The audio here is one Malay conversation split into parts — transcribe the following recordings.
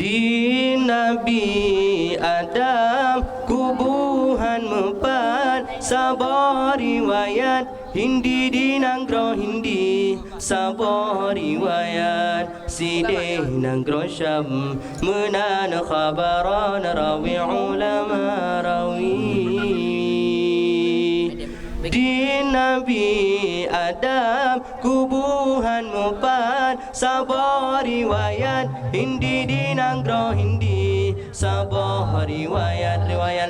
Di Nabi Adam kubuhan mepan sabar riwayat Hindi di nanggro Hindi sabar riwayat Sideh nanggro Syam menan khabaran rawi ulama rawi Di Nabi Adam kubuhan mepan sabar riwayat Hindi di nanggro Hindi sabar riwayat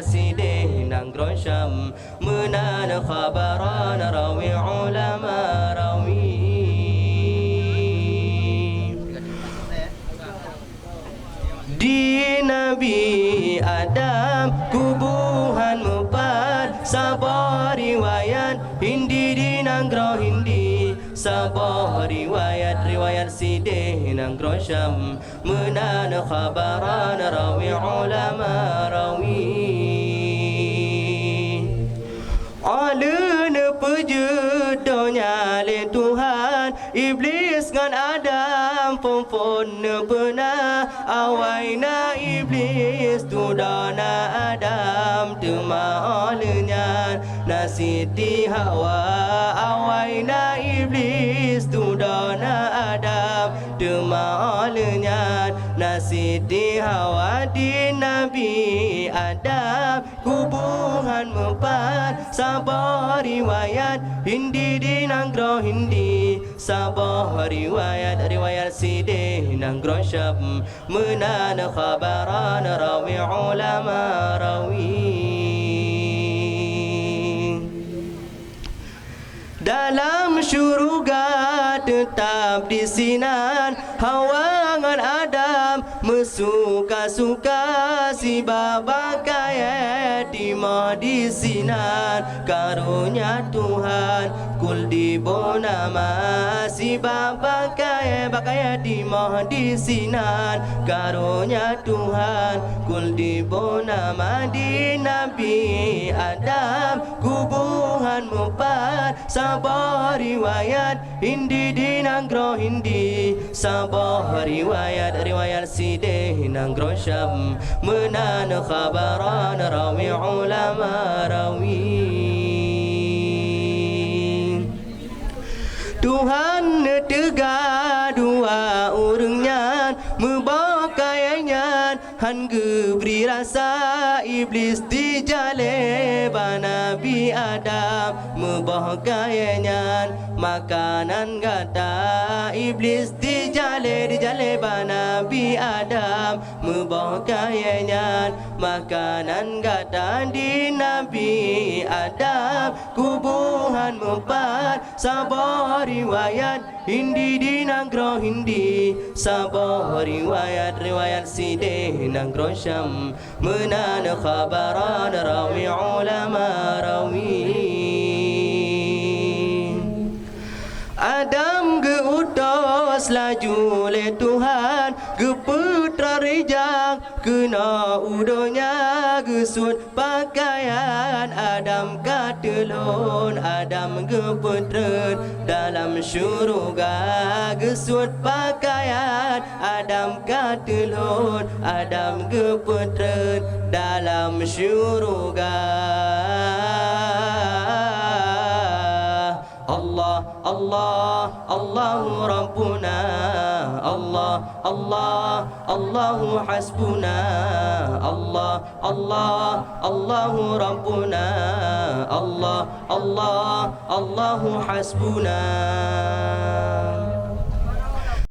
Sideh nanggro Syam menan khabaran rawi ulama rawi Di Nabi Adam kubuhan mepan sabar riwayat Hindi di nanggro Hindi sabar riwayat Sideh nanggro Syam menan khabaran rawi ulama rawi Alun pejudonya le Tuhan Iblis ngan Adam pun pernah Awaina Iblis tudana Adam Tema'alnya Nasiti Hawa Awaina Iblis tudana Adam Tema'alnya Nasiti Hawa Di Nabi Adam Hubungan mepan Sabar riwayat Hindi di nanggro Hindi Sabar riwayat Sideh nanggro Syam menan khabaran rawi ulama rawi Dalam syurga tetap disinan Hawa ngan Adam Mesuka-suka si baba kaya di disinan Karunia Tuhan Kul dibonama si baba kaya di disinan Karunia Tuhan Kul dibonama di Nabi Adam Kubuhan mepat Sabar riwayat Hindi di nanggro Hindi Sabar riwayat Sideh nanggro Syam menan khabaran rawi ulama rawi Tuhan tega dua orangnya Membakainya Han geberi rasa Iblis dijale Nabi Adam Membakainya Makanan gata Iblis dijale Nabi Adam Membakainya Makanan gata di Nabi Adam Kubuhan mepat Sabar riwayat Hindi di nanggro Hindi Sabar riwayat Sideh nanggro Syam menan khabaran rawi ulama rawi Adam geutos laju le Tuhan Geputra rejak kena udonya Gesut pakaian Adam katelon Adam geputren dalam syurga Gesut pakaian Adam katelon Adam geputren dalam syurga Allah Allah Allahu Rabbuna Allah Allah Allahu Hasbuna Allah Allah Allahu Rabbuna Allah Allah Allahu Hasbuna